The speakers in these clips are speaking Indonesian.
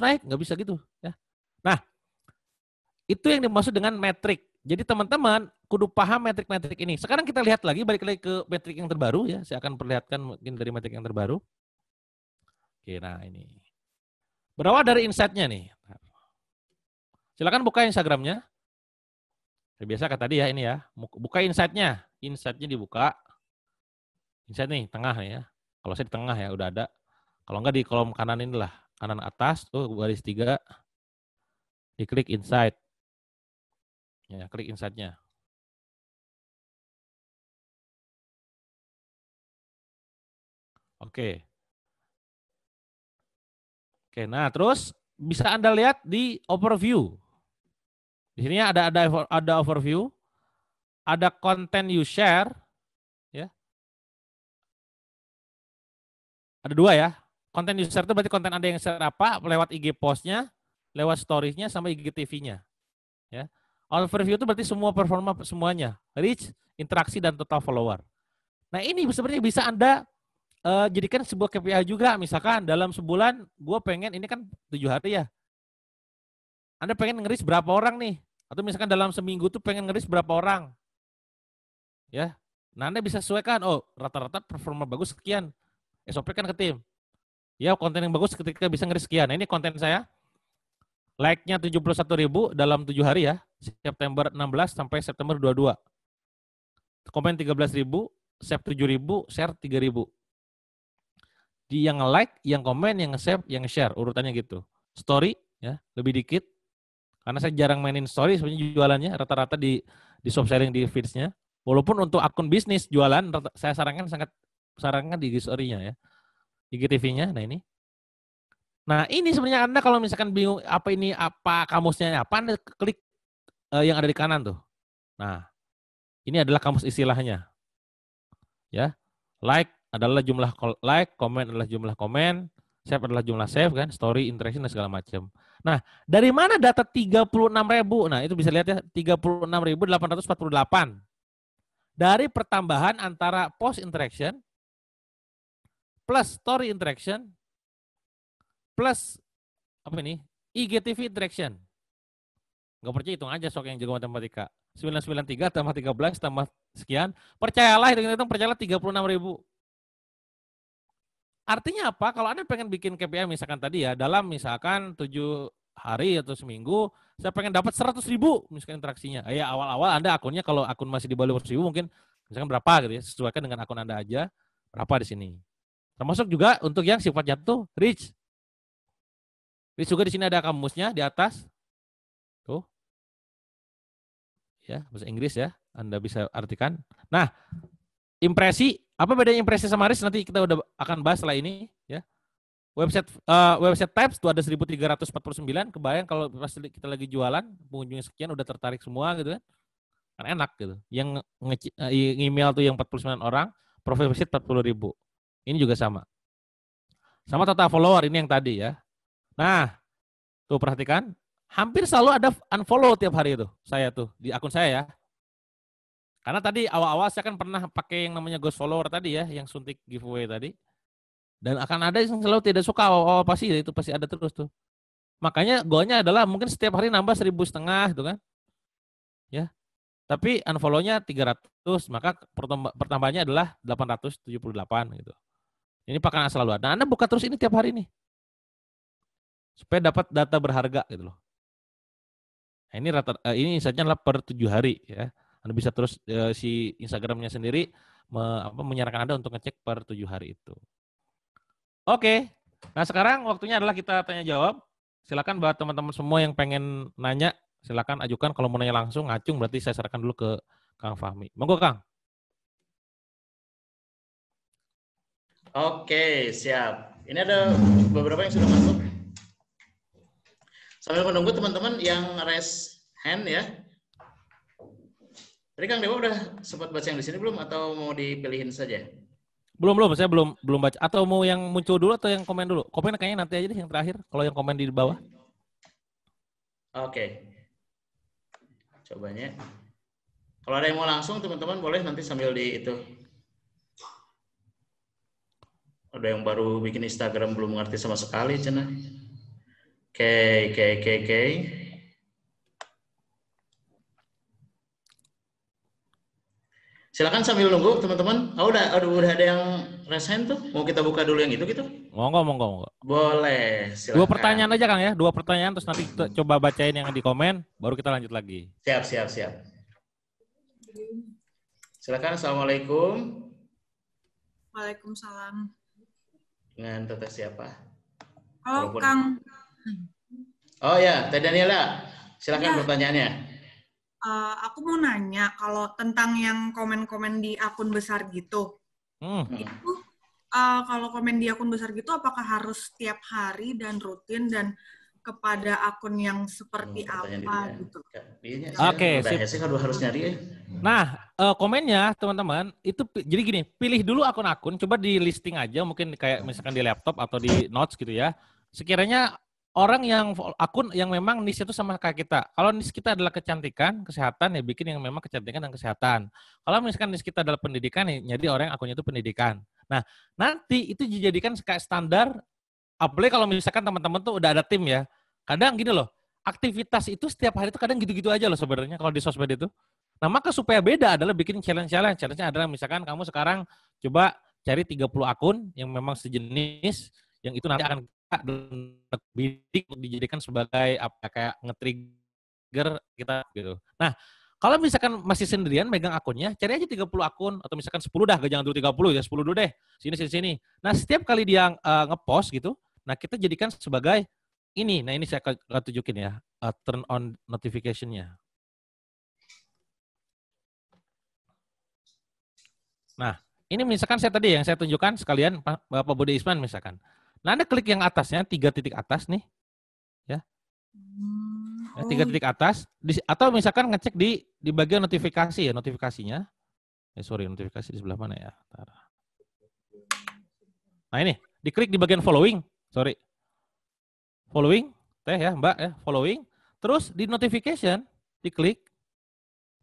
naik, nggak bisa gitu. Ya. Nah, itu yang dimaksud dengan metrik. Jadi teman-teman kudu paham metrik-metrik ini. Sekarang kita lihat lagi, balik lagi ke metrik yang terbaru ya. Saya akan perlihatkan mungkin dari metrik yang terbaru. Oke, nah ini. Berawal dari insight-nya nih. Silakan buka Instagramnya. Biasa kayak tadi ya ini ya. Buka insight-nya. Insight-nya dibuka. Insight nih, tengah nih ya. Kalau saya di tengah ya udah ada. Kalau enggak di kolom kanan inilah. Kanan atas tuh baris 3. Diklik insight. Ya, klik insight-nya. Oke. Oke, nah terus bisa Anda lihat di overview. Di sini ada overview, ada konten you share, ya. Ada 2 ya. Konten you share itu berarti konten Anda yang share apa? Lewat IG post-nya, lewat stories-nya, sama IGTV-nya. Ya. Overview itu berarti semua performa semuanya, reach, interaksi, dan total follower. Nah ini sebenarnya bisa Anda jadikan sebuah KPI juga. Misalkan dalam sebulan, gue pengen, ini kan 7 hari ya. Anda pengen nge-reach berapa orang nih? Atau misalkan dalam seminggu tuh pengen nge-reach berapa orang? Ya. Nah, Anda bisa sesuaikan, oh rata-rata performa bagus sekian. SOP kan ke tim. Ya, konten yang bagus ketika bisa nge-reach sekian. Nah, ini konten saya. Like-nya 71.000 dalam 7 hari ya. September 16 sampai September 22. Komen 13.000, save 7.000, share 3.000. Di yang nge-like, yang komen, yang nge-save, yang nge-share, urutannya gitu. Story ya, lebih dikit. Karena saya jarang mainin story sebenarnya jualannya, rata-rata di shop sharing di feeds-nya. Walaupun untuk akun bisnis jualan saya sarankan di story-nya ya. IGTV-nya. Nah ini. Nah, ini sebenarnya Anda kalau misalkan bingung apa kamusnya apa, Anda klik yang ada di kanan tuh. Nah, ini adalah kamus istilahnya. Ya. Like adalah jumlah like, komen adalah jumlah komen, save adalah jumlah save kan, story, interaction dan segala macam. Nah, dari mana data 36.000? Nah, itu bisa lihat ya, 36.848. Dari pertambahan antara post interaction plus story interaction plus apa ini? IGTV interaction. Nggak percaya, hitung aja sok yang jago matematika. 993 tambah 13 tambah sekian. Percayalah, hitung-hitung percayalah 36.000. Artinya apa? Kalau Anda pengen bikin KPI misalkan tadi ya, dalam misalkan 7 hari atau seminggu, saya pengen dapat 100.000 misalkan interaksinya. Ya awal-awal Anda akunnya, kalau akun masih di bawah 100.000 mungkin misalkan berapa gitu ya, sesuaikan dengan akun Anda aja, berapa di sini. Termasuk juga untuk yang sifatnya tuh reach. Reach juga di sini ada kamusnya di atas. Tuh. Ya, bahasa Inggris ya. Anda bisa artikan. Nah, impresi, apa bedanya impresi sama reach nanti kita udah akan bahas setelah ini ya. Website types tuh ada 1349, kebayang kalau pas kita lagi jualan, pengunjungnya sekian udah tertarik semua gitu kan. Kan enak gitu. Yang email tuh yang 49 orang, profil visit 40.000. Ini juga sama. Sama total follower ini yang tadi ya. Nah, tuh perhatikan, hampir selalu ada unfollow tiap hari itu. Saya tuh di akun saya ya. Karena tadi awal-awal saya kan pernah pakai yang namanya ghost follower tadi ya, yang suntik giveaway tadi. Dan akan ada yang selalu tidak suka awal-awal, pasti itu pasti ada terus tuh. Makanya goalnya adalah mungkin setiap hari nambah 1.500 gitu kan. Ya. Tapi unfollow-nya 300, maka pertambahannya adalah 878 gitu. Ini pakanan selalu ada. Nah, Anda buka terus ini tiap hari nih. Supaya dapat data berharga gitu loh. Nah, ini insight-nya adalah per 7 hari ya. Anda bisa terus si Instagramnya sendiri menyarankan Anda untuk ngecek per 7 hari itu. Oke. Nah, sekarang waktunya adalah kita tanya jawab. Silakan buat teman-teman semua yang pengen nanya, silakan ajukan. Kalau mau nanya langsung ngacung, berarti saya serahkan dulu ke Kang Fahmi. Monggo Kang. Oke, siap. Ini ada beberapa yang sudah masuk. Sambil menunggu teman-teman yang raise hand ya. Tadi Kang Dewa udah sempat baca yang di sini belum atau mau dipilihin saja? Belum, saya belum baca. Atau mau yang muncul dulu atau yang komen dulu? Komen kayaknya nanti aja deh yang terakhir. Kalau yang komen di bawah. Oke. Cobanya. Kalau ada yang mau langsung teman-teman boleh nanti sambil di itu. Ada yang baru bikin Instagram belum ngerti sama sekali, Cina. Oke. Silakan sambil nunggu teman-teman. Udah ada yang raise hand tuh. Mau kita buka dulu yang itu gitu? Monggo. Boleh, Dua silakan. pertanyaan aja Kang ya, 2 pertanyaan terus nanti kita coba bacain yang di komen, baru kita lanjut lagi. Siap. Silakan. Assalamualaikum. Waalaikumsalam. Dengan teteh siapa? Halo Walaupun... Kang. Oh ya, Teh Daniela. Silakan Ya. pertanyaannya. Aku mau nanya kalau tentang yang komen-komen di akun besar gitu. Itu kalau komen di akun besar gitu apakah harus setiap hari dan rutin dan kepada akun yang seperti apa gitu? Oke, sip. Saya harus nyari ya. Nah, komennya teman-teman itu jadi gini, pilih dulu akun-akun, coba di listing aja mungkin kayak misalkan di laptop atau di notes gitu ya. Sekiranya orang yang akun yang memang niche itu sama kayak kita. Kalau niche kita adalah kecantikan, kesehatan ya bikin yang memang kecantikan dan kesehatan. Kalau misalkan niche kita adalah pendidikan ya jadi orang yang akunnya itu pendidikan. Nah, nanti itu dijadikan kayak standar. Apalagi kalau misalkan teman-teman tuh udah ada tim ya. Kadang gini loh, aktivitas itu setiap hari itu kadang gitu-gitu aja loh sebenarnya kalau di sosmed itu. Nah, maka supaya beda adalah bikin challenge-challenge. Challenge-nya adalah misalkan kamu sekarang coba cari 30 akun yang memang sejenis, yang itu nanti akan bidik untuk dijadikan sebagai apa kayak nge-trigger kita gitu. Nah, kalau misalkan masih sendirian megang akunnya, cari aja 30 akun atau misalkan 10 dah, jangan dulu 30 ya, 10 dulu deh. Sini. Nah, setiap kali dia nge-post gitu, nah kita jadikan sebagai ini. Nah, ini saya akan tunjukin ya, turn on notification-nya. Nah, ini misalkan saya tadi yang saya tunjukkan sekalian Bapak Budi Isman misalkan. Nah, Anda klik yang atasnya, 3 titik atas nih. Ya. 3 titik atas atau misalkan ngecek di bagian notifikasi ya, notifikasinya. Notifikasi di sebelah mana ya? Nah, ini, diklik di bagian following. Following, Teh ya, Mbak ya, following. Terus di notification, diklik.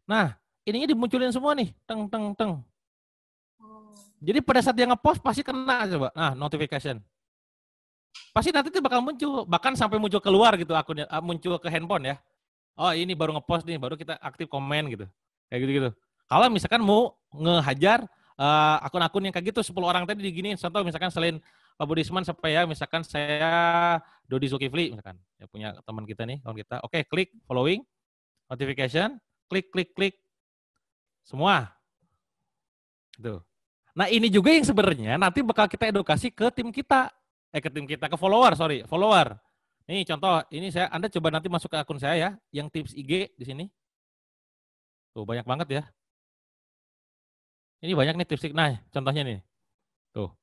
Nah, ininya dimunculin semua nih, teng. Jadi pada saat dia ngepost pasti kena coba. Nah, notification. Pasti nanti itu bakal muncul, bahkan sampai muncul keluar gitu akunnya, muncul ke handphone ya. Oh, ini baru ngepost nih, baru kita aktif komen gitu. Kayak gitu-gitu. Kalau misalkan mau ngehajar akun-akun yang kayak gitu 10 orang tadi diginiin, contoh misalkan selain Pak Budisman sampai ya misalkan saya Dodi Zulkifli misalkan, ya punya teman kita nih, kawan kita. Oke, klik following, notification, klik semua. Gitu. Nah, ini juga yang sebenarnya nanti bakal kita edukasi ke tim kita. Ke follower. Nih contoh, ini Anda coba nanti masuk ke akun saya ya, yang tips IG di sini. Tuh banyak banget ya. Ini banyak nih tips. Nah, contohnya nih. Tuh.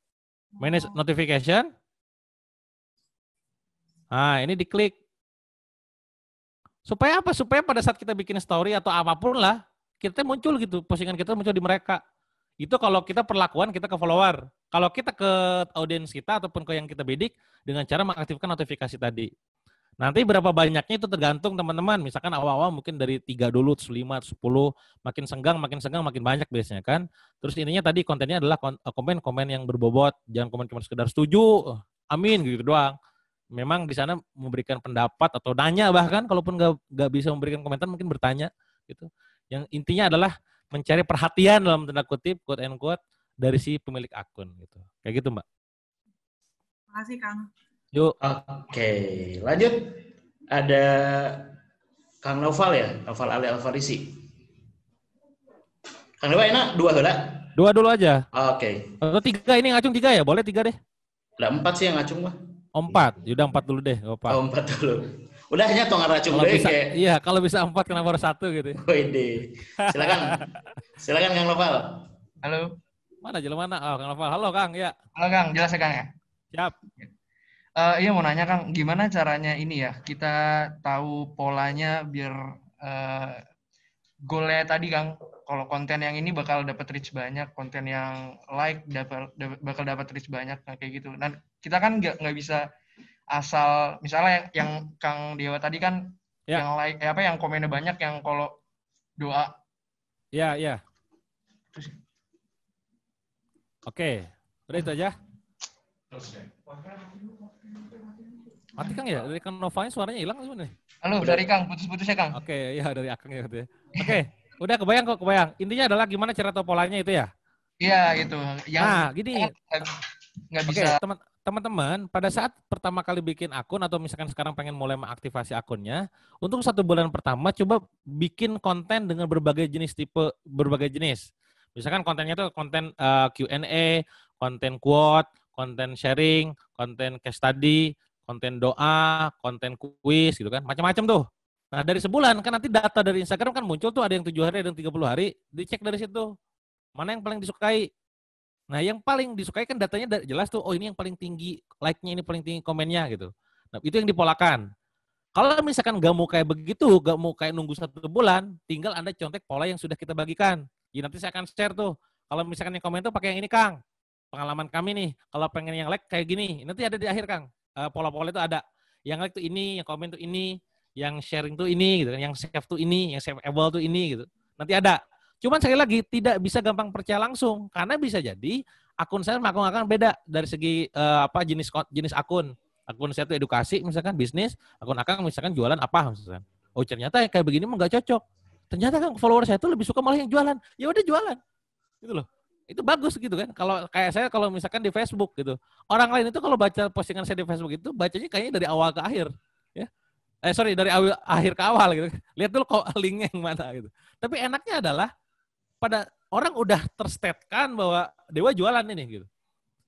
Manage notification. Nah, ini diklik. Supaya apa? Supaya pada saat kita bikin story atau apapun lah, kita muncul gitu, postingan kita muncul di mereka. Itu kalau kita perlakuan kita ke follower. Kalau kita ke audiens kita ataupun ke yang kita bidik dengan cara mengaktifkan notifikasi tadi. Nanti berapa banyaknya itu tergantung teman-teman. Misalkan awal-awal mungkin dari 3 dulu, terus 5, terus 10, makin senggang, makin banyak biasanya kan. Terus intinya tadi kontennya adalah komen-komen yang berbobot, jangan komen cuma sekedar setuju, amin gitu doang. Memang di sana memberikan pendapat atau nanya bahkan kalaupun nggak bisa memberikan komentar mungkin bertanya gitu. Yang intinya adalah mencari perhatian dalam tanda kutip, quote and quote, dari si pemilik akun gitu. Kayak gitu, Mbak. Terima kasih, Kang. Yuk. Oke, lanjut. Ada Kang Noval ya, Noval Ali Alfarisi. Kang Noval enak 2 heula? 2 dulu aja. Oke. Atau 3 ini ngacung 3 ya? Boleh 3 deh. Ada 4 sih yang ngacung mah. 4. Yaudah 4 dulu deh, enggak apa. 4 dulu. Udah hanya tong ngacung deh kayak. Iya, kalau bisa 4 kenapa harus 1 gitu. Wede. Silakan Kang Noval. Halo. Mana? Oh, Kang Noval. Halo, Kang, ya. Halo, Kang. Jelas ya, Kang ya? Siap. Iya mau nanya, Kang, gimana caranya ini ya, kita tahu polanya biar goalnya tadi, Kang, kalau konten yang ini bakal dapat reach banyak, konten yang like bakal dapat reach banyak, nah, kayak gitu. Dan kita kan nggak bisa asal, misalnya yang Kang Dewa tadi kan, yang like, yang komennya banyak, yang kalau doa. Iya. Oke, udah itu aja. Mati Kang ya? Dari Kang Novanya suaranya hilang sebenarnya. Halo, dari Kang, putus-putus ya Kang. Oke, ya dari Akang ya. Oke, udah kebayang kok, kebayang. Intinya adalah gimana cara atau polanya itu ya? Iya, itu. Nah, gini. Nggak Oke, bisa. teman-teman, pada saat pertama kali bikin akun atau misalkan sekarang pengen mulai mengaktifasi akunnya, untuk 1 bulan pertama coba bikin konten dengan berbagai jenis tipe, berbagai jenis. Misalkan kontennya itu konten Q&A, konten quote, konten sharing, konten case study, konten doa, konten kuis gitu kan, macam-macam tuh. Nah dari sebulan kan nanti data dari Instagram kan muncul tuh, ada yang 7 hari, ada yang 30 hari, dicek dari situ. Mana yang paling disukai. Nah yang paling disukai kan datanya jelas tuh, oh ini yang paling tinggi like-nya, ini paling tinggi komennya gitu. Nah itu yang dipolakan. Kalau misalkan nggak mau kayak begitu, nggak mau kayak nunggu 1 bulan, tinggal Anda contek pola yang sudah kita bagikan. Jadi nanti saya akan share tuh. Kalau misalkan yang komen tuh pakai yang ini Kang, pengalaman kami nih. Kalau pengen yang like kayak gini, nanti ada di akhir Kang. Pola-pola itu ada. Yang like tuh ini, yang komen tuh ini, yang sharing tuh ini, gitu kan. Yang save tuh ini, yang saveable tuh ini, gitu. Nanti ada. Cuman sekali lagi tidak bisa gampang percaya langsung, karena bisa jadi akun saya sama akun akan beda dari segi jenis akun. Akun saya itu edukasi, misalkan bisnis, akun Akang misalkan jualan apa misalkan. Oh ternyata kayak begini mah nggak cocok. Ternyata kan follower saya itu lebih suka malah yang jualan. Ya udah jualan. Gitu loh. Itu bagus gitu kan. Kalau kayak saya kalau misalkan di Facebook gitu. Orang lain itu kalau baca postingan saya di Facebook itu bacanya kayaknya dari awal ke akhir, ya. Dari akhir ke awal gitu. Lihat dulu kok linknya yang mana gitu. Tapi enaknya adalah pada orang udah terstatekan bahwa Dewa jualan ini gitu.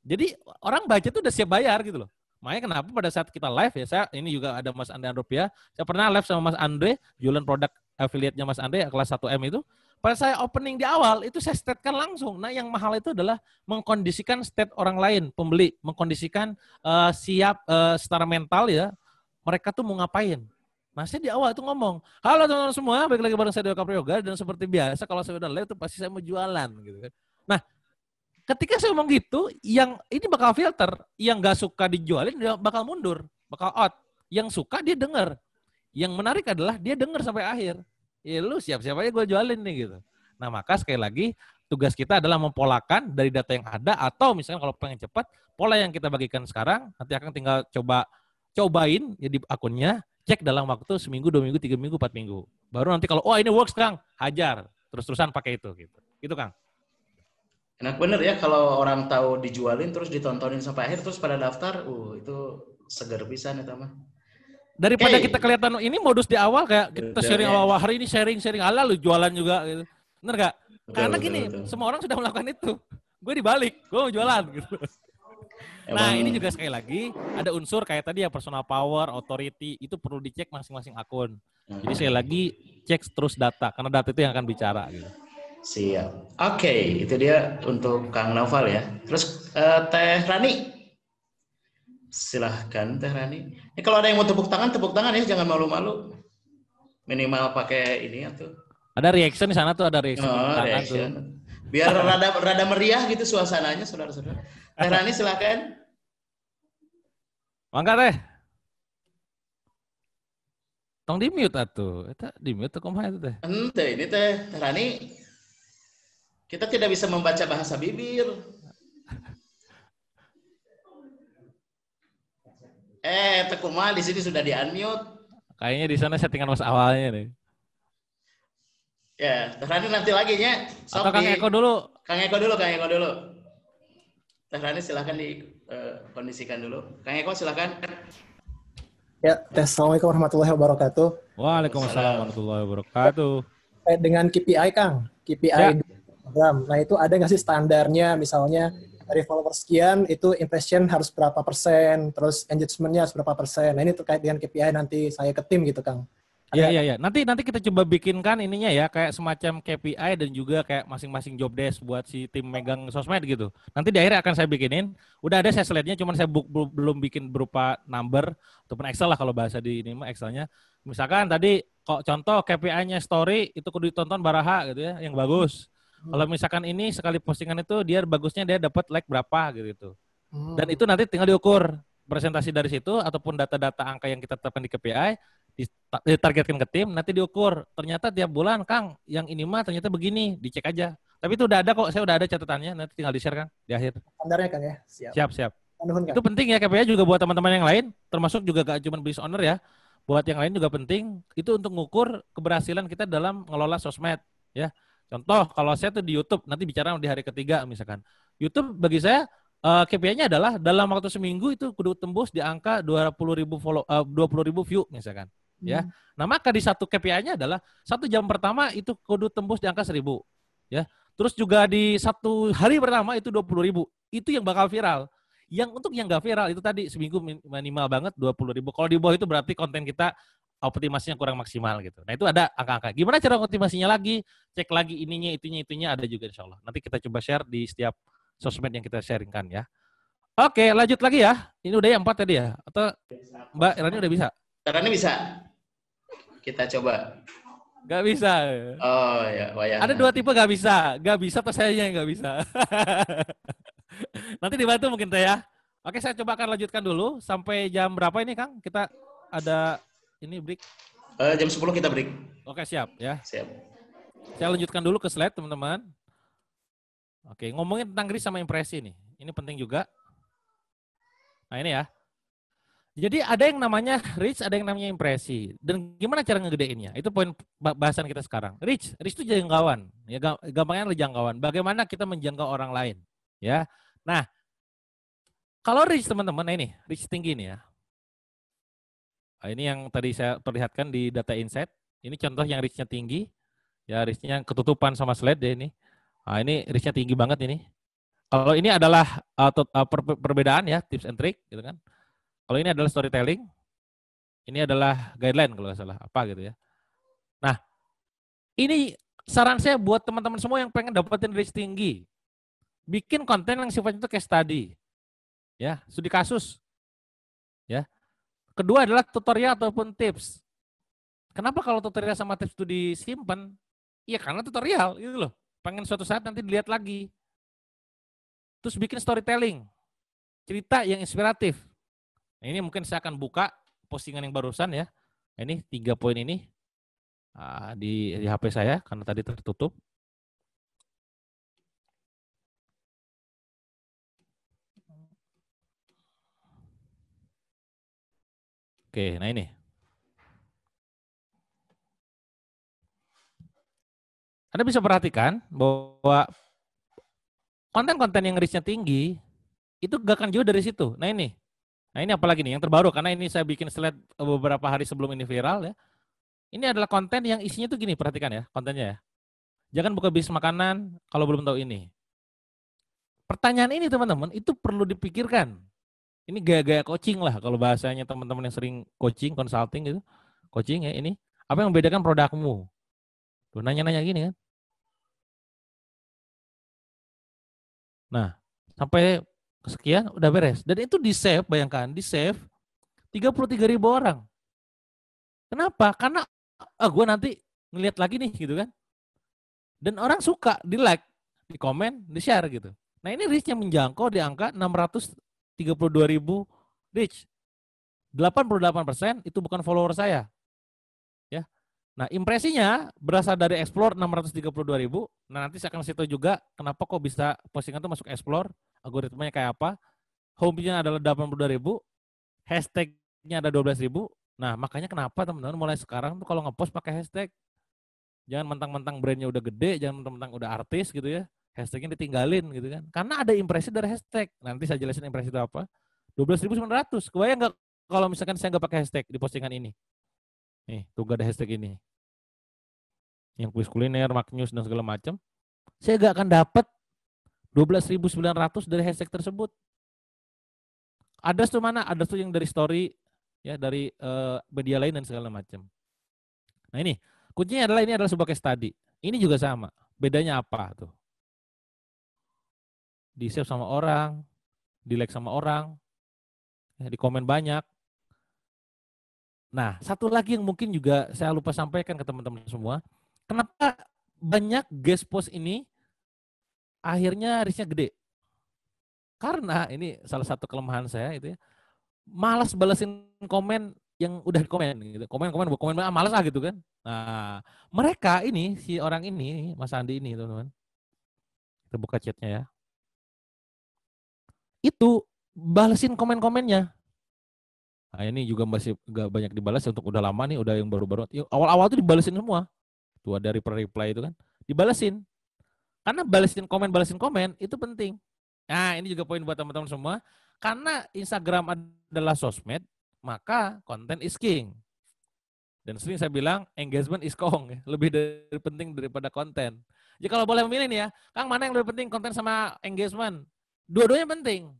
Jadi orang baca tuh udah siap bayar gitu loh. Makanya kenapa pada saat kita live ya, saya ini juga ada Mas Andre Andropia, saya pernah live sama Mas Andre, jualan produk affiliate-nya Mas Andre kelas 1M itu, pada saya opening di awal, itu saya statekan langsung. Nah yang mahal itu adalah mengkondisikan state orang lain, pembeli, mengkondisikan siap secara mental ya, mereka tuh mau ngapain. Nah saya di awal itu ngomong, halo teman-teman semua, balik lagi bareng saya Dewa Caprioga, dan seperti biasa kalau saya udah live itu pasti saya mau jualan gitu kan. Nah ketika saya ngomong gitu, yang ini bakal filter, yang gak suka dijualin dia bakal mundur, bakal out. Yang suka dia denger. Yang menarik adalah dia denger sampai akhir. Ya lu siap-siap aja gue jualin nih gitu. Nah maka sekali lagi tugas kita adalah mempolakan dari data yang ada, atau misalnya kalau pengen cepat, pola yang kita bagikan sekarang, nanti akan tinggal cobain ya di akunnya, cek dalam waktu 1 minggu, 2 minggu, 3 minggu, 4 minggu. Baru nanti kalau, oh ini works Kang, hajar. Terus-terusan pakai itu gitu. Gitu Kang. Enak bener ya kalau orang tahu dijualin terus ditontonin sampai akhir terus pada daftar, itu seger pisan eta mah. Daripada kita kelihatan ini modus di awal kayak kita sharing awal hari ini sharing ala lu jualan juga gitu. Bener gak? Karena gini, semua orang sudah melakukan itu. Gue dibalik, gue mau jualan gitu. Nah ini juga sekali lagi ada unsur kayak tadi ya, personal power, authority, itu perlu dicek masing-masing akun. Jadi sekali lagi cek terus data, karena data itu yang akan bicara gitu. Siap. Oke, itu dia untuk Kang Naufal ya. Terus Teh Rani. Silahkan Teh Rani. Ini kalau ada yang mau tepuk tangan ya, jangan malu-malu. Minimal pakai ini atau. Ada reaction di sana tuh, ada reaction. Reaction. Tuh. Biar rada meriah gitu suasananya, saudara-saudara. Teh Rani silahkan. Mangga Teh. Tong di mute atuh. Eta di mute kumaha itu Teh? Ente ini Teh Rani. Kita tidak bisa membaca bahasa bibir. Teh kumaha di sini sudah di-unmute. Kayaknya di sana settingan mas awalnya nih. Ya, Teh Rani nanti lagi nya. Atau Kang Eko dulu. Kang Eko dulu. Teh Rani silahkan dikondisikan dulu. Kang Eko silahkan. Ya, Assalamualaikum warahmatullahi wabarakatuh. Waalaikumsalam warahmatullahi wabarakatuh. Dengan KPI, Kang. KPI program. Nah, itu ada nggak sih standarnya? Misalnya, dari follower sekian, itu impression harus berapa persen, terus engagement-nya harus berapa persen. Nah, ini terkait dengan KPI nanti saya ke tim gitu, Kang. Iya. Nanti kita coba bikinkan ininya ya, kayak semacam KPI dan juga kayak masing-masing job desk buat si tim megang sosmed gitu. Nanti di akhir akan saya bikinin. Udah ada saya slide-nya, cuman saya belum bikin berupa number ataupun Excel lah kalau bahasa di ini mah Excel-nya. Misalkan tadi kok contoh KPI-nya story itu kudu ditonton baraha gitu ya, yang bagus. Kalau misalkan ini sekali postingan itu dia bagusnya dia dapat like berapa gitu. Dan itu nanti tinggal diukur presentasi dari situ ataupun data-data angka yang kita tetapkan di KPI ditargetkan ke tim, nanti diukur. Ternyata tiap bulan Kang yang ini mah ternyata begini, dicek aja. Tapi itu udah ada kok, saya udah ada catatannya, nanti tinggal di-share Kang di akhir. Standarnya Kang ya. Siap. Itu penting ya KPI juga buat teman-teman yang lain, termasuk juga gak cuma business owner ya. Buat yang lain juga penting, itu untuk mengukur keberhasilan kita dalam ngelola sosmed ya. Contoh, kalau saya tuh di YouTube, nanti bicara di hari ketiga misalkan. YouTube bagi saya KPI-nya adalah dalam waktu seminggu itu kudu tembus di angka 20.000 view misalkan. Ya. Nah, maka di satu KPI-nya adalah 1 jam pertama itu kudu tembus di angka 1.000. Ya. Terus juga di 1 hari pertama itu 20.000. Itu yang bakal viral. Yang untuk yang nggak viral itu tadi seminggu minimal banget 20.000. Kalau di bawah itu berarti konten kita optimasinya kurang maksimal gitu. Nah itu ada angka-angka. Gimana cara optimasinya lagi? Cek lagi itunya ada juga insya Allah. Nanti kita coba share di setiap sosmed yang kita sharingkan ya. Oke lanjut lagi ya. Ini udah ya 4 tadi ya? Atau Mbak Rani udah bisa? Rani bisa. Kita coba. Gak bisa. Oh ya, wayang. Ada 2 tipe gak bisa. Gak bisa atau saya yang gak bisa. Nanti dibantu mungkin teh ya. Oke, saya coba akan lanjutkan dulu sampai jam berapa ini Kang? Kita ada ini break. Jam 10 kita break. Oke, siap ya. Siap. Saya lanjutkan dulu ke slide teman-teman. Oke, ngomongin tentang reach sama impresi nih. Ini penting juga. Nah, ini ya. Jadi ada yang namanya reach, ada yang namanya impresi. Dan gimana cara ngegedeinnya? Itu poin bahasan kita sekarang. Reach itu jangkauan. Ya, gampangnya adalah jangkauan. Bagaimana kita menjangkau orang lain, ya. Nah, kalau reach teman-teman, nah ini reach tinggi nih ya. Nah, ini yang tadi saya perlihatkan di data insight. Ini contoh yang reach-nya tinggi. Ya, reach-nya ketutupan sama slide deh ini. Nah, ini reach-nya tinggi banget ini. Kalau ini adalah perbedaan ya, tips and trick gitu kan. Kalau ini adalah storytelling. Ini adalah guideline kalau nggak salah, apa gitu ya. Nah, ini saran saya buat teman-teman semua yang pengen dapetin reach tinggi. Bikin konten yang sifatnya itu case study. Ya, studi kasus. Ya. Kedua adalah tutorial ataupun tips. Kenapa kalau tutorial sama tips itu disimpan? Iya, karena tutorial gitu loh. Pengen suatu saat nanti dilihat lagi. Terus bikin storytelling. Cerita yang inspiratif. Nah, ini mungkin saya akan buka postingan yang barusan ya. Ini 3 poin ini di HP saya karena tadi tertutup. Oke, nah ini. Anda bisa perhatikan bahwa konten-konten yang reach-nya tinggi itu gak akan jauh dari situ. Nah ini apalagi nih yang terbaru karena ini saya bikin slide beberapa hari sebelum ini viral ya. Ini adalah konten yang isinya tuh gini, perhatikan ya kontennya ya. Jangan buka bisnis makanan kalau belum tahu ini. Pertanyaan ini teman-teman itu perlu dipikirkan. Ini gaya-gaya coaching lah kalau bahasanya teman-teman yang sering coaching, consulting gitu. Coaching ya ini. Apa yang membedakan produkmu? Tuh nanya-nanya gini kan. Nah, sampai sekian udah beres. Dan itu di-save, bayangkan, di-save 33.000 orang. Kenapa? Karena gue nanti ngeliat lagi nih gitu kan. Dan orang suka, di-like, di-komen, di-share gitu. Nah ini reach yang menjangkau di angka 632.000 reach. 88% itu bukan follower saya. Ya. Nah impresinya berasal dari Explore 632.000. Nah nanti saya akan kasih tahu juga kenapa kok bisa postingan itu masuk Explore. Algoritmanya kayak apa. Home-nya adalah 82.000. Hashtag-nya ada 12.000. Nah makanya kenapa teman-teman mulai sekarang tuh kalau ngepost pakai hashtag. Jangan mentang-mentang brandnya udah gede, jangan mentang-mentang udah artis gitu ya. Hashtagnya ditinggalin gitu kan. Karena ada impresi dari hashtag. Nanti saya jelasin impresi itu apa. 12.900. Kebayang nggak kalau misalkan saya nggak pakai hashtag di postingan ini? Nih, tuh gak ada hashtag ini. Yang kuis kuliner, maknews, dan segala macam. Saya nggak akan dapat 12.900 dari hashtag tersebut. Ada tuh mana? Ada tuh yang dari story, ya dari media lain dan segala macam. Nah ini. Kuncinya adalah ini adalah sebuah case study. Ini juga sama. Bedanya apa tuh? Di-save sama orang, di-like sama orang, ya, di komen banyak. Nah, satu lagi yang mungkin juga saya lupa sampaikan ke teman-teman semua. Kenapa banyak guest post ini akhirnya reach-nya gede? Karena ini salah satu kelemahan saya itu ya. Malas balesin komen yang udah komen gitu. Komen malas gitu kan. Nah, mereka ini si orang ini, Mas Andi ini, teman-teman. Kita buka chatnya ya. Itu balesin komen-komennya. Nah, ini juga masih gak banyak dibalas untuk udah lama nih, udah yang baru-baru. Awal-awal tuh dibalesin semua. Tuh ada reply itu kan, dibalesin. Karena balesin komen itu penting. Nah, ini juga poin buat teman-teman semua. Karena Instagram adalah sosmed, maka konten is king. Dan sering saya bilang engagement is kong, lebih penting daripada konten. Jadi kalau boleh memilih nih ya, Kang, mana yang lebih penting, konten sama engagement? Dua-duanya penting,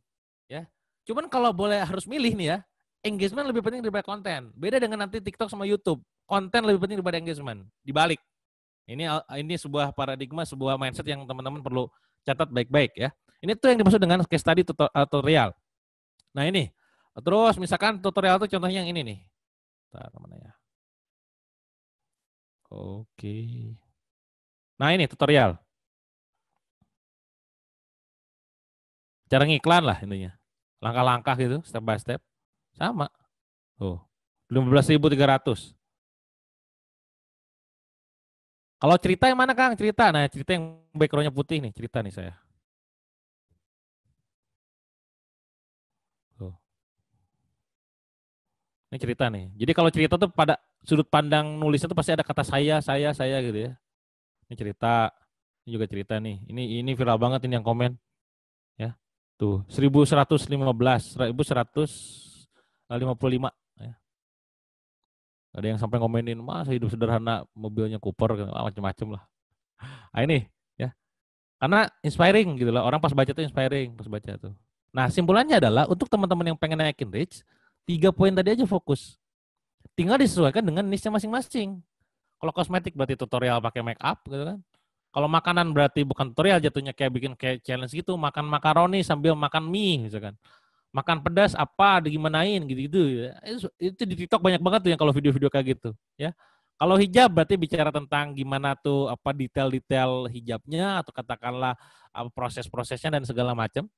ya. Cuman kalau boleh harus milih nih ya, engagement lebih penting daripada konten. Beda dengan nanti TikTok sama YouTube, konten lebih penting daripada engagement. Dibalik. Ini sebuah paradigma, sebuah mindset yang teman-teman perlu catat baik-baik ya. Ini tuh yang dimaksud dengan case study tutorial. Nah ini, terus misalkan tutorial tuh contohnya yang ini nih. Bentar, mana ya? Oke. Nah ini tutorial. Cara ngiklan lah intinya. Langkah-langkah gitu, step by step. Sama. Oh, 15.300. Kalau cerita yang mana Kang? Cerita. Nah cerita yang backgroundnya putih nih. Cerita nih saya. Oh. Ini cerita nih. Jadi kalau cerita tuh pada sudut pandang nulisnya tuh pasti ada kata saya gitu ya. Ini cerita. Ini juga cerita nih. Ini viral banget ini yang komen. Ya. Tuh, 1115, 1155 ya. Ada yang sampai ngomenin, masa hidup sederhana, mobilnya Cooper, macam-macam lah. Nah ini ya. Karena inspiring gitu loh. Orang pas baca tuh inspiring, pas baca tuh. Nah, simpulannya adalah untuk teman-teman yang pengen naikin reach, 3 poin tadi aja fokus. Tinggal disesuaikan dengan niche masing-masing. Kalau kosmetik berarti tutorial pakai make up gitu kan. Kalau makanan berarti bukan tutorial, jatuhnya kayak bikin kayak challenge gitu, makan makaroni sambil makan mie misalkan. Makan pedas apa, digimanain gitu-gitu ya. Itu di TikTok banyak banget tuh yang kalau video-video kayak gitu ya. Kalau hijab berarti bicara tentang gimana tuh apa detail-detail hijabnya atau katakanlah proses-prosesnya dan segala macam.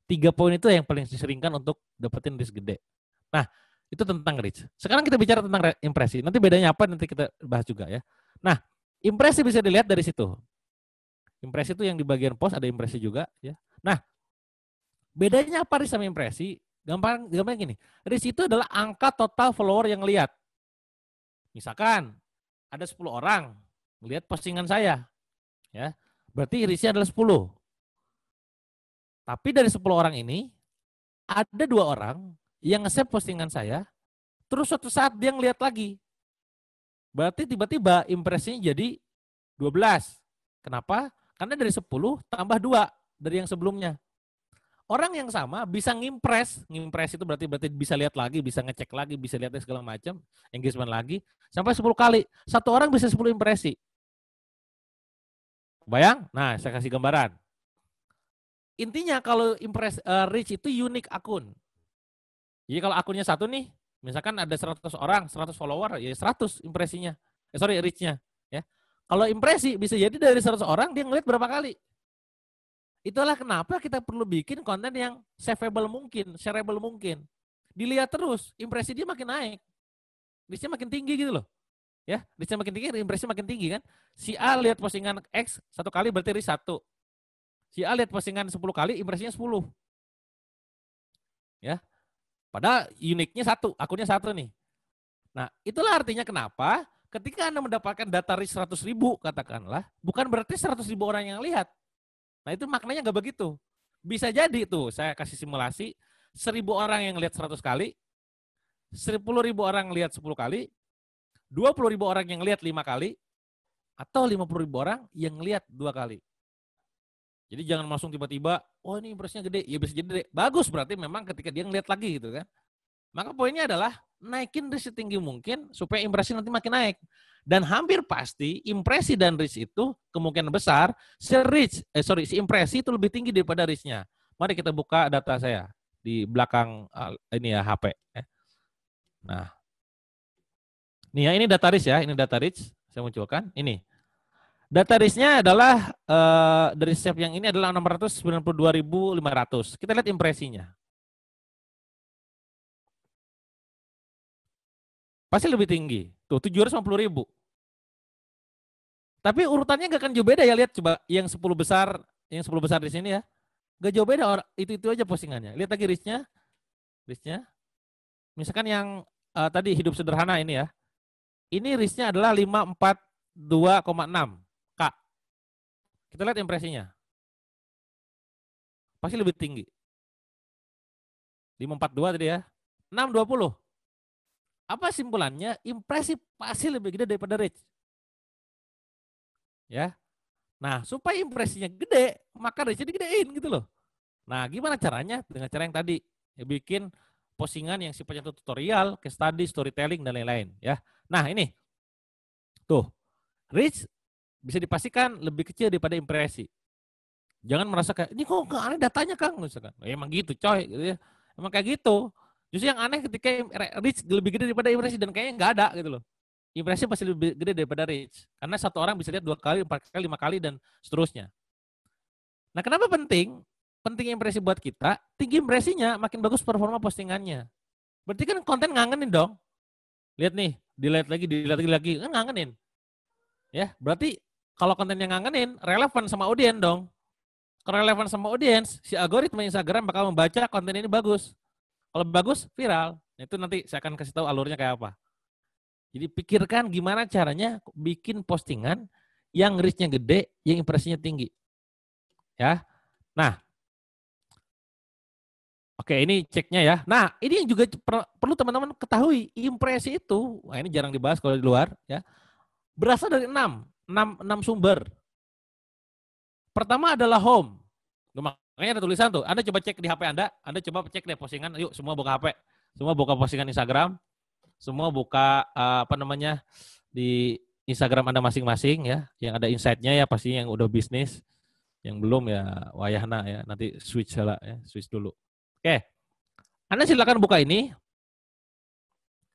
3 poin itu yang paling diseringkan untuk dapetin reach gede. Nah, itu tentang reach. Sekarang kita bicara tentang impresi. Nanti bedanya apa nanti kita bahas juga ya. Nah, impresi bisa dilihat dari situ. Impresi itu yang di bagian post ada impresi juga ya. Nah, bedanya apa reach sama impresi? Gampang gini. Reach itu adalah angka total follower yang lihat. Misalkan ada 10 orang melihat postingan saya. Ya. Berarti reach-nya adalah 10. Tapi dari 10 orang ini ada 2 orang yang nge-save postingan saya, terus suatu saat dia ngeliat lagi. Berarti tiba-tiba impresinya jadi 12. Kenapa? Karena dari 10 tambah 2 dari yang sebelumnya. Orang yang sama bisa ngimpress itu berarti bisa lihat lagi, bisa ngecek lagi, bisa lihat segala macam, engagement lagi, sampai 10 kali. Satu orang bisa 10 impresi. Bayang? Nah, saya kasih gambaran. Intinya kalau reach itu unik akun. Jadi kalau akunnya satu nih, misalkan ada 100 orang, 100 follower, ya 100 impresinya. Reach-nya. Ya. Kalau impresi bisa jadi dari 100 orang dia ngeliat berapa kali. Itulah kenapa kita perlu bikin konten yang savable mungkin, shareable mungkin. Dilihat terus, impresi dia makin naik. Reach-nya makin tinggi gitu loh. Ya, reach-nya makin tinggi, impresi makin tinggi kan. Si A lihat postingan X 1 kali berarti reach 1. Si A lihat postingan 10 kali, impresinya 10. Ya. Padahal uniknya 1, akunnya 1 nih. Nah, itulah artinya kenapa ketika Anda mendapatkan data reach 100.000 katakanlah, bukan berarti 100.000 orang yang lihat. Nah, itu maknanya nggak begitu. Bisa jadi tuh, saya kasih simulasi, 1.000 orang yang lihat 100 kali, 10.000 orang lihat 10 kali, 20.000 orang yang lihat 5 kali, atau 50.000 orang yang lihat 2 kali. Jadi jangan langsung tiba-tiba, oh ini impresinya gede, ya bisa jadi gede. Bagus berarti memang ketika dia ngeliat lagi gitu kan. Maka poinnya adalah naikin reach setinggi mungkin supaya impresi nanti makin naik. Dan hampir pasti impresi dan reach itu kemungkinan besar si impresi itu lebih tinggi daripada reach-nya. Mari kita buka data saya di belakang ini ya HP. Nah, nih ya ini data reach ya, ini data reach saya munculkan. Ini data reach-nya adalah dari save yang ini adalah 692.500. Kita lihat impresinya. Pasti lebih tinggi. Tuh 750.000. Tapi urutannya nggak akan jauh beda ya, lihat coba yang 10 besar di sini ya. Gak jauh beda, itu aja postingannya. Lihat lagi reach-nya. Misalkan yang tadi hidup sederhana ini ya. Ini reach-nya adalah 542,6 K. Kita lihat impresinya. Pasti lebih tinggi. 542 tadi ya. 620. Apa simpulannya? Impresi pasti lebih gede daripada reach. Ya. Nah, supaya impresinya gede, maka reach-nya digedein gitu loh. Nah, gimana caranya? Dengan cara yang tadi, ya, bikin postingan yang sifatnya tutorial, case study, storytelling, dan lain-lain. Ya. Nah, ini. Tuh, reach bisa dipastikan lebih kecil daripada impresi. Jangan merasa kayak, ini kok aneh datanya Kang. Misalkan. Emang gitu coy. Gitu ya. Emang kayak gitu. Justru yang aneh ketika reach lebih gede daripada impresi, dan kayaknya nggak ada gitu loh. Impresi pasti lebih gede daripada reach. Karena satu orang bisa lihat 2 kali, 4 kali, 5 kali, dan seterusnya. Nah, kenapa penting? Penting impresi buat kita, tinggi impresinya, makin bagus performa postingannya. Berarti kan konten ngangenin dong. Lihat nih, dilihat lagi, kan ngangenin. Ya, berarti kalau konten yang ngangenin, relevan sama audiens dong. Kalau relevan sama audiens, si algoritma Instagram bakal membaca konten ini bagus. Kalau bagus, viral. Itu nanti saya akan kasih tahu alurnya kayak apa. Jadi pikirkan gimana caranya bikin postingan yang reach-nya gede, yang impresinya tinggi. Ya. Nah, oke, ini ceknya ya. Nah, ini yang juga perlu teman-teman ketahui. Impresi itu, wah ini jarang dibahas kalau di luar, ya. Berasal dari 6 sumber. Pertama adalah home. Makanya ada tulisan tuh. Anda coba cek di HP Anda coba cek deh postingan. Yuk, semua buka HP. Semua buka postingan Instagram. Semua buka di Instagram Anda masing-masing ya. Yang ada insight-nya ya pasti yang udah bisnis. Yang belum ya wayahna ya. Nanti switch lah ya. Switch dulu. Oke. Anda silakan buka ini.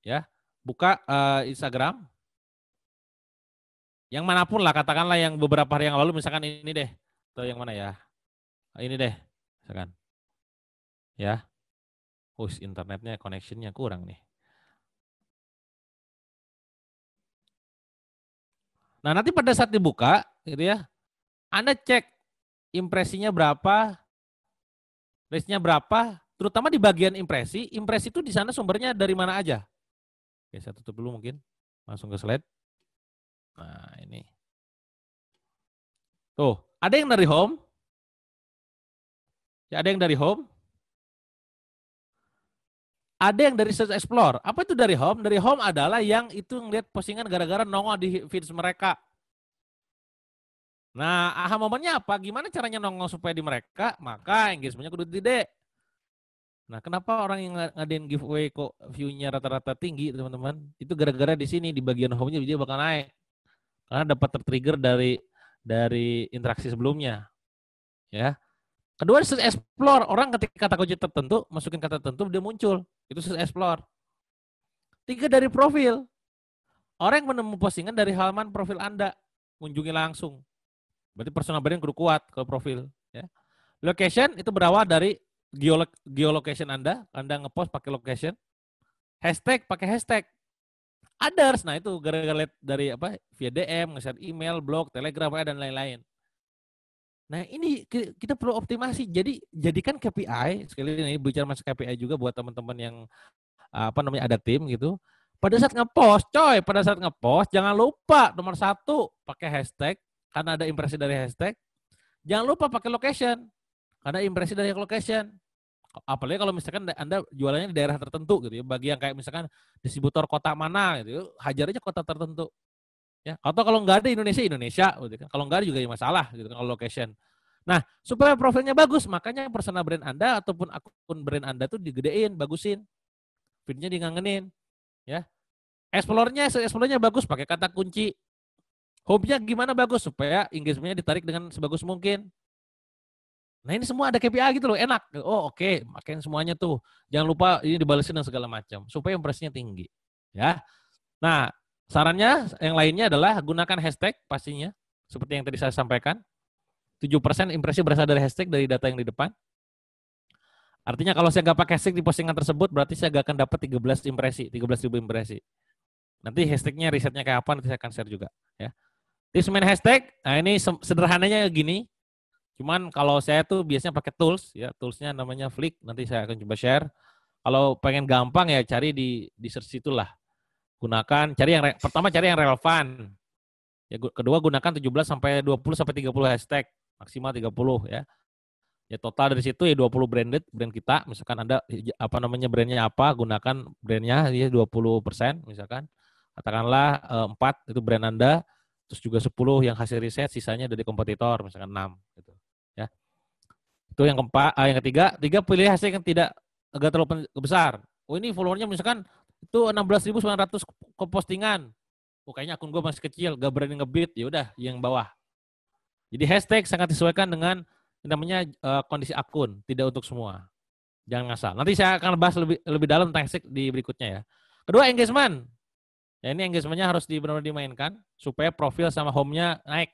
Ya. Buka Instagram. Yang manapun lah, katakanlah yang beberapa hari yang lalu, misalkan ini deh. Atau yang mana ya? Ini deh. Misalkan. Ya. Internetnya, connection-nya kurang nih. Nah, nanti pada saat dibuka, gitu ya, Anda cek impresinya berapa, reach-nya berapa, terutama di bagian impresi itu di sana sumbernya dari mana aja. Oke, saya tutup dulu mungkin, langsung ke slide. Nah, ini. Tuh, ada yang dari home. Ya, ada yang dari home. Ada yang dari search explore. Apa itu dari home? Dari home adalah yang itu ngeliat postingan gara-gara nongol di feeds mereka. Nah, aha momennya apa? Gimana caranya nongol supaya di mereka? Maka engagementnya kudu gede. Nah, kenapa orang yang ngadain giveaway kok view-nya rata-rata tinggi, teman-teman? Itu gara-gara di sini di bagian home-nya dia bakal naik. Karena dapat tertrigger dari interaksi sebelumnya. Ya. Kedua, search explore. Orang ketika kata kunci tertentu, masukin kata tertentu, dia muncul. Itu search explore. 3 dari profil. Orang yang menemukan postingan dari halaman profil Anda, kunjungi langsung. Berarti personal branding kudu kuat kalau profil. Ya. Location itu berawal dari geolocation Anda ngepost pakai location. Hashtag pakai hashtag. Others, nah itu gara-gara dari via DM, nge-share email, blog, telegram, dan lain-lain. Nah ini kita perlu optimasi. Jadi jadikan KPI, sekali ini bicara masuk KPI juga buat teman-teman yang ada tim gitu. Pada saat ngepost, jangan lupa nomor 1 pakai hashtag karena ada impresi dari hashtag. Jangan lupa pakai location karena impresi dari location. Apalagi kalau misalkan Anda jualannya di daerah tertentu gitu ya, bagi yang kayak misalkan distributor kota mana gitu, hajar aja kota tertentu. Ya, atau kalau nggak ada Indonesia gitu kan. Kalau nggak ada juga ya masalah gitu kan kalau location. Nah, supaya profilnya bagus, makanya personal brand Anda ataupun akun brand Anda tuh digedein, bagusin. Feed-nya dingangenin, ya. Explore-nya bagus pakai kata kunci. Home-nya gimana bagus supaya engagement-nya ditarik dengan sebagus mungkin. Nah, ini semua ada KPI gitu loh, enak. Oh, oke, makain semuanya tuh. Jangan lupa ini dibalesin dan segala macam supaya impresinya tinggi, ya. Nah, sarannya yang lainnya adalah gunakan hashtag pastinya. Seperti yang tadi saya sampaikan. 7% impresi berasal dari hashtag dari data yang di depan. Artinya kalau saya nggak pakai hashtag di postingan tersebut, berarti saya nggak akan dapat 13.000 impresi. Nanti hashtagnya, risetnya kayak apa, nanti saya akan share juga. Ya. Tips main hashtag, nah ini sederhananya gini. Cuman kalau saya tuh biasanya pakai tools ya, toolsnya namanya Flick, nanti saya akan coba share. Kalau pengen gampang ya cari di search itulah. Gunakan pertama cari yang relevan. Ya, kedua gunakan 17 sampai 20 sampai 30 hashtag, maksimal 30 ya. Ya total dari situ ya 20 brand kita, misalkan Anda brandnya apa, gunakan brandnya ya 20% misalkan. Katakanlah 4 itu brand Anda, terus juga 10 yang hasil riset, sisanya dari kompetitor misalkan 6 gitu ya. Itu yang keempat, yang ketiga pilih hasil yang tidak agak terlalu besar. Oh ini followernya misalkan itu 16.900 ke postingan. Oh kayaknya akun gue masih kecil, gak berani nge-beat, ya udah yang bawah. Jadi hashtag sangat disesuaikan dengan namanya kondisi akun, tidak untuk semua. Jangan ngasal. Nanti saya akan bahas lebih dalam tentang hashtag di berikutnya ya. Kedua, engagement. Ya ini engagementnya harus benar-benar dimainkan supaya profil sama home-nya naik.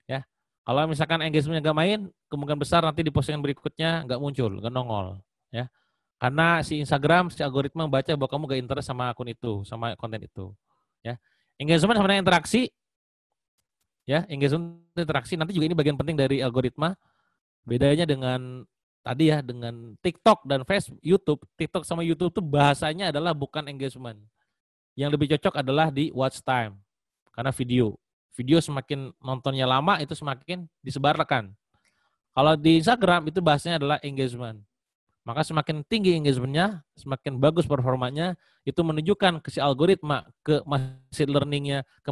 Ya. Kalau misalkan engagementnya nggak main, kemungkinan besar nanti di postingan berikutnya nggak muncul, nggak nongol. Ya. Karena si Instagram, si algoritma membaca bahwa kamu nggak interest sama akun itu, sama konten itu. Ya. Engagement sama dengan interaksi. Ya, engagement interaksi nanti juga ini bagian penting dari algoritma. Bedanya dengan tadi ya, dengan TikTok dan Facebook, YouTube. TikTok sama YouTube itu bahasanya adalah bukan engagement. Yang lebih cocok adalah di watch time. Karena video semakin nontonnya lama itu semakin disebarkan. Kalau di Instagram itu bahasanya adalah engagement. Maka semakin tinggi engagementnya, semakin bagus performanya, itu menunjukkan ke si algoritma, ke machine learning-nya, ke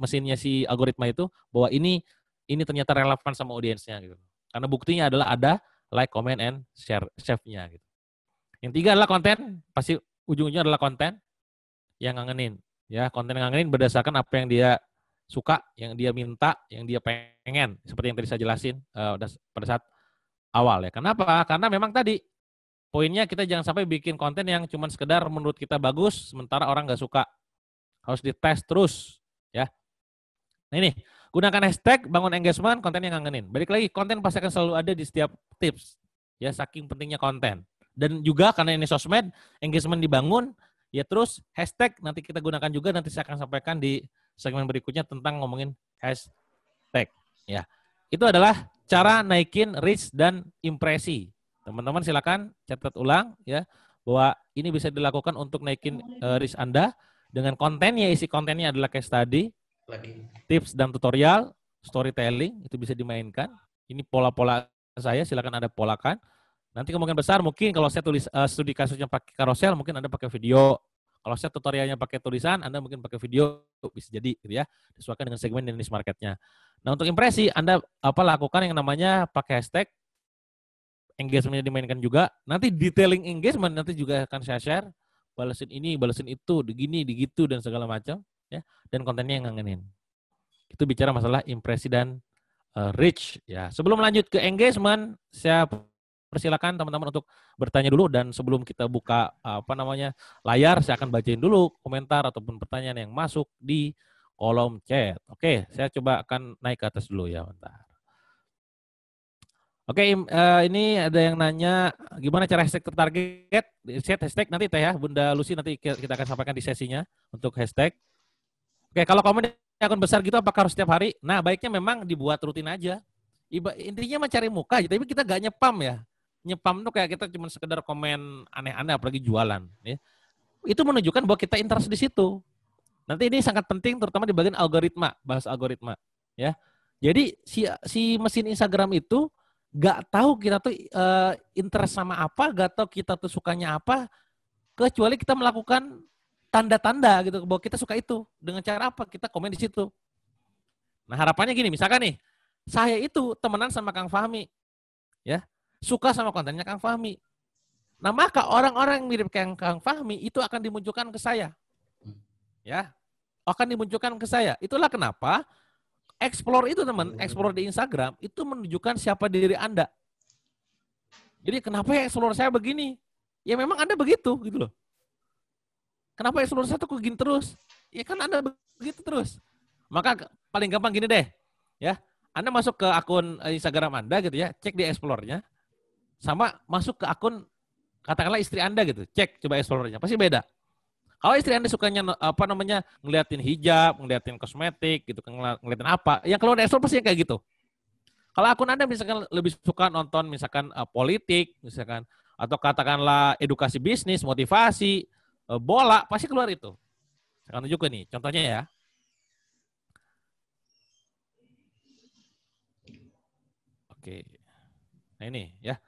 mesinnya si algoritma itu, bahwa ini ternyata relevan sama audiensnya. Gitu. Karena buktinya adalah ada like, comment, and share-nya. Gitu. Yang tiga adalah konten, pasti ujung-ujungnya adalah konten yang ngangenin. Ya, konten yang ngangenin berdasarkan apa yang dia suka, yang dia minta, yang dia pengen. Seperti yang tadi saya jelasin pada saat awal ya. Kenapa? Karena memang tadi poinnya kita jangan sampai bikin konten yang cuma sekedar menurut kita bagus, sementara orang nggak suka. Harus dites terus ya. Nah ini, gunakan hashtag, bangun engagement, konten yang ngangenin. Balik lagi, konten pasti akan selalu ada di setiap tips. Ya, saking pentingnya konten. Dan juga karena ini sosmed, engagement dibangun, ya terus hashtag nanti kita gunakan juga, nanti saya akan sampaikan di segmen berikutnya tentang ngomongin hashtag. Ya, itu adalah cara naikin reach dan impresi. Teman-teman silakan catat ulang ya, bahwa ini bisa dilakukan untuk naikin reach Anda dengan kontennya, isi kontennya adalah case study, tips dan tutorial, storytelling, itu bisa dimainkan. Ini pola-pola saya, silakan Anda polakan. Nanti kemungkinan besar mungkin kalau saya tulis studi kasusnya pakai carousel, mungkin Anda pakai video. Kalau saya tutorialnya pakai tulisan, Anda mungkin pakai video, bisa jadi gitu ya. Disesuaikan dengan segmen dan niche marketnya. Nah, untuk impresi Anda lakukan yang namanya pakai hashtag, engagementnya dimainkan juga. Nanti detailing engagement nanti juga akan saya share. Balesin ini, balesin itu, digini, digitu dan segala macam ya. Dan kontennya yang ngangenin. Itu bicara masalah impresi dan reach ya. Sebelum lanjut ke engagement, saya persilakan teman-teman untuk bertanya dulu, dan sebelum kita buka layar, saya akan bacain dulu komentar ataupun pertanyaan yang masuk di kolom chat. Oke, saya coba akan naik ke atas dulu ya, bentar. Oke, ini ada yang nanya gimana cara hashtag tertarget, set hashtag nanti teh ya, Bunda Lucy nanti kita akan sampaikan di sesinya untuk hashtag. Oke, kalau komen akun besar gitu apakah harus setiap hari? Nah, baiknya memang dibuat rutin aja. Intinya mencari muka aja, tapi kita gak nyepam ya. Nyepam tuh kayak kita cuma sekedar komen aneh-aneh apalagi jualan ya. Itu menunjukkan bahwa kita interest di situ. Nanti ini sangat penting terutama di bagian algoritma, bahas algoritma ya. Jadi si mesin Instagram itu gak tahu kita tuh interest sama apa, gak tahu kita tuh sukanya apa, kecuali kita melakukan tanda-tanda gitu bahwa kita suka itu. Dengan cara apa? Kita komen di situ. Nah, harapannya gini, misalkan nih, saya itu temenan sama Kang Fahmi ya. Suka sama kontennya Kang Fahmi. Nah, maka orang-orang yang mirip kayak Kang Fahmi itu akan dimunculkan ke saya. Ya. Akan dimunculkan ke saya. Itulah kenapa explore itu teman, explore di Instagram itu menunjukkan siapa diri Anda. Jadi kenapa ya explore saya begini? Ya memang Anda begitu gitu loh. Kenapa explore saya tuh begini terus? Ya kan Anda begitu terus. Maka paling gampang gini deh. Ya. Anda masuk ke akun Instagram Anda gitu ya, cek di explore-nya. Sama masuk ke akun katakanlah istri Anda gitu, cek coba explore-nya, pasti beda. Kalau istri Anda sukanya ngeliatin hijab, ngeliatin kosmetik gitu, ngeliatin apa, yang kalau di explore pasti kayak gitu. Kalau akun Anda misalkan lebih suka nonton misalkan politik, misalkan atau katakanlah edukasi bisnis, motivasi, bola, pasti keluar itu. Saya akan tunjukkan nih, contohnya ya. Oke. Nah ini ya.